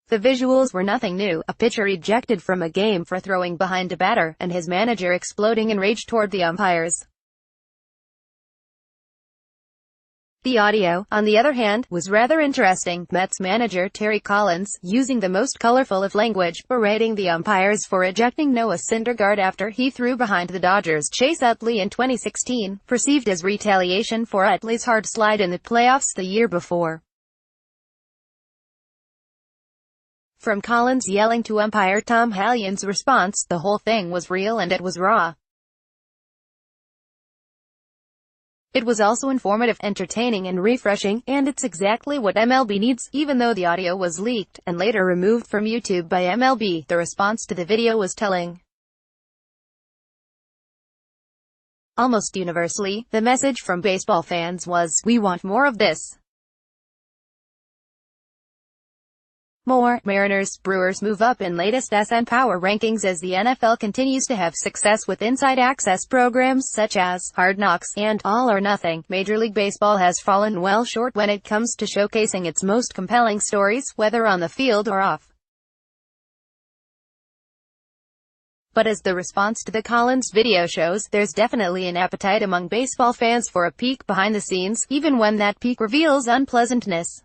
The visuals were nothing new: a pitcher ejected from a game for throwing behind a batter, and his manager exploding in rage toward the umpires. The audio, on the other hand, was rather interesting. Mets manager Terry Collins, using the most colorful of language, berating the umpires for ejecting Noah Syndergaard after he threw behind the Dodgers' Chase Utley in 2016, perceived as retaliation for Utley's hard slide in the playoffs the year before. From Collins yelling to umpire Tom Hallion's response, the whole thing was real and it was raw. It was also informative, entertaining and refreshing, and it's exactly what MLB needs. Even though the audio was leaked, and later removed from YouTube by MLB, the response to the video was telling. Almost universally, the message from baseball fans was, "We want more of this." More. Mariners, Brewers move up in latest SN Power rankings as the NFL continues to have success with inside access programs such as Hard Knocks and All or Nothing. Major League Baseball has fallen well short when it comes to showcasing its most compelling stories, whether on the field or off. But as the response to the Collins video shows, there's definitely an appetite among baseball fans for a peek behind the scenes, even when that peek reveals unpleasantness.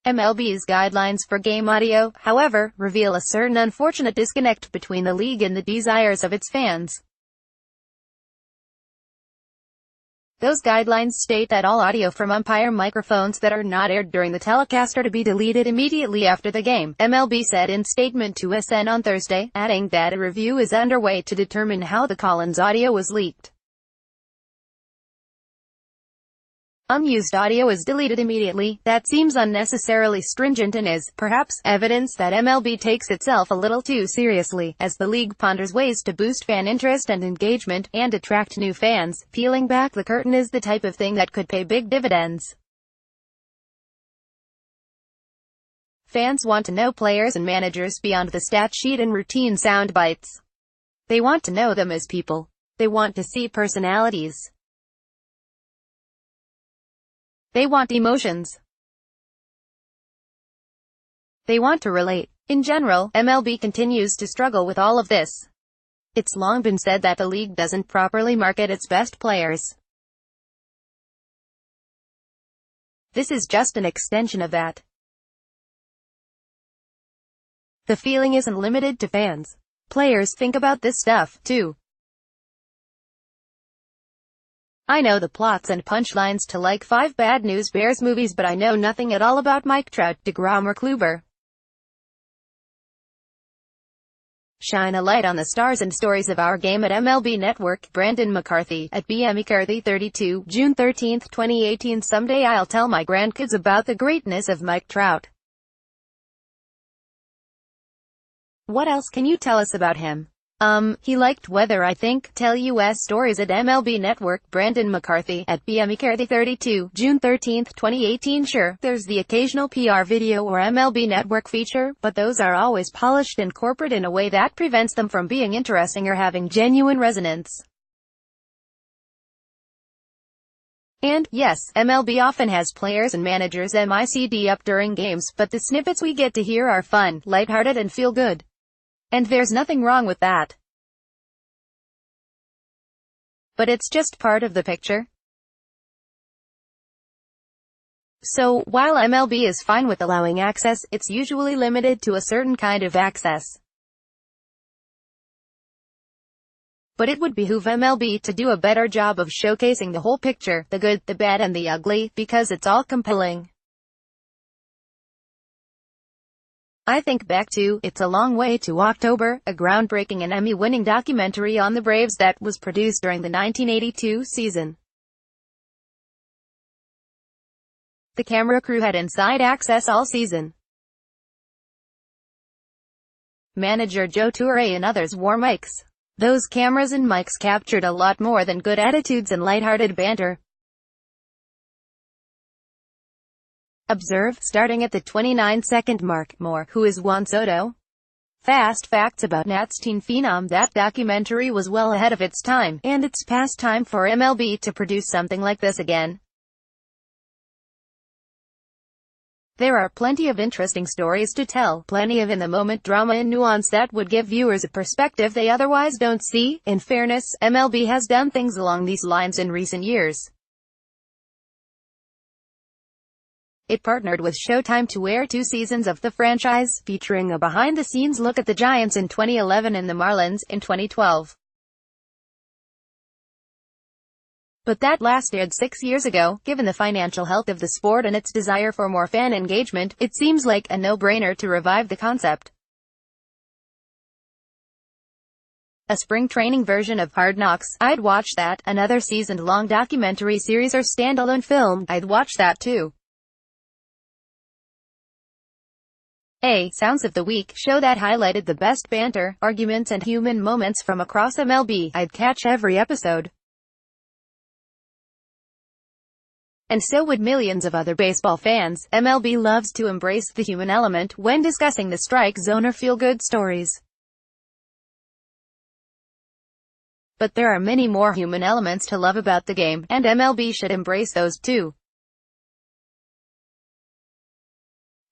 MLB's guidelines for game audio, however, reveal a certain unfortunate disconnect between the league and the desires of its fans. Those guidelines state that all audio from umpire microphones that are not aired during the telecast are to be deleted immediately after the game, MLB said in statement to SN on Thursday, adding that a review is underway to determine how the Collins audio was leaked. Unused audio is deleted immediately. That seems unnecessarily stringent and is, perhaps, evidence that MLB takes itself a little too seriously, as the league ponders ways to boost fan interest and engagement, and attract new fans. Peeling back the curtain is the type of thing that could pay big dividends. Fans want to know players and managers beyond the stat sheet and routine sound bites. They want to know them as people. They want to see personalities. They want emotions. They want to relate. In general, MLB continues to struggle with all of this. It's long been said that the league doesn't properly market its best players. This is just an extension of that. The feeling isn't limited to fans. Players think about this stuff, too. I know the plots and punchlines to like 5 Bad News Bears movies, but I know nothing at all about Mike Trout, DeGrom or Kluber. Shine a light on the stars and stories of our game at MLB Network. Brandon McCarthy, at BMcCarthy32, June 13, 2018. Someday I'll tell my grandkids about the greatness of Mike Trout. What else can you tell us about him? He liked weather, I think. Tell US stories at MLB Network. Brandon McCarthy, at BMcCarthy32, June 13, 2018. Sure, there's the occasional PR video or MLB Network feature, but those are always polished and corporate in a way that prevents them from being interesting or having genuine resonance. And, yes, MLB often has players and managers MIC'd up during games, but the snippets we get to hear are fun, lighthearted and feel good. And there's nothing wrong with that. But it's just part of the picture. So, while MLB is fine with allowing access, it's usually limited to a certain kind of access. But it would behoove MLB to do a better job of showcasing the whole picture, the good, the bad and the ugly, because it's all compelling. I think back to It's a Long Way to October, a groundbreaking and Emmy-winning documentary on the Braves that was produced during the 1982 season. The camera crew had inside access all season. Manager Joe Torre and others wore mics. Those cameras and mics captured a lot more than good attitudes and lighthearted banter. Observe, starting at the 29-second mark, more, who is Juan Soto? Fast facts about Nats teen phenom. That documentary was well ahead of its time, and it's past time for MLB to produce something like this again. There are plenty of interesting stories to tell, plenty of in-the-moment drama and nuance that would give viewers a perspective they otherwise don't see. In fairness, MLB has done things along these lines in recent years. It partnered with Showtime to air 2 seasons of the franchise, featuring a behind-the-scenes look at the Giants in 2011 and the Marlins in 2012. But that last aired 6 years ago. Given the financial health of the sport and its desire for more fan engagement, it seems like a no-brainer to revive the concept. A spring training version of Hard Knocks, I'd watch that. Another season-long documentary series or standalone film, I'd watch that too. A Sounds of the Week show that highlighted the best banter, arguments and human moments from across MLB. I'd catch every episode. And so would millions of other baseball fans. MLB loves to embrace the human element when discussing the strike zone or feel-good stories. But there are many more human elements to love about the game, and MLB should embrace those too.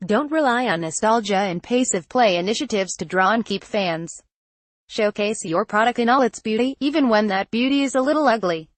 Don't rely on nostalgia and pace-of-play initiatives to draw and keep fans. Showcase your product in all its beauty, even when that beauty is a little ugly.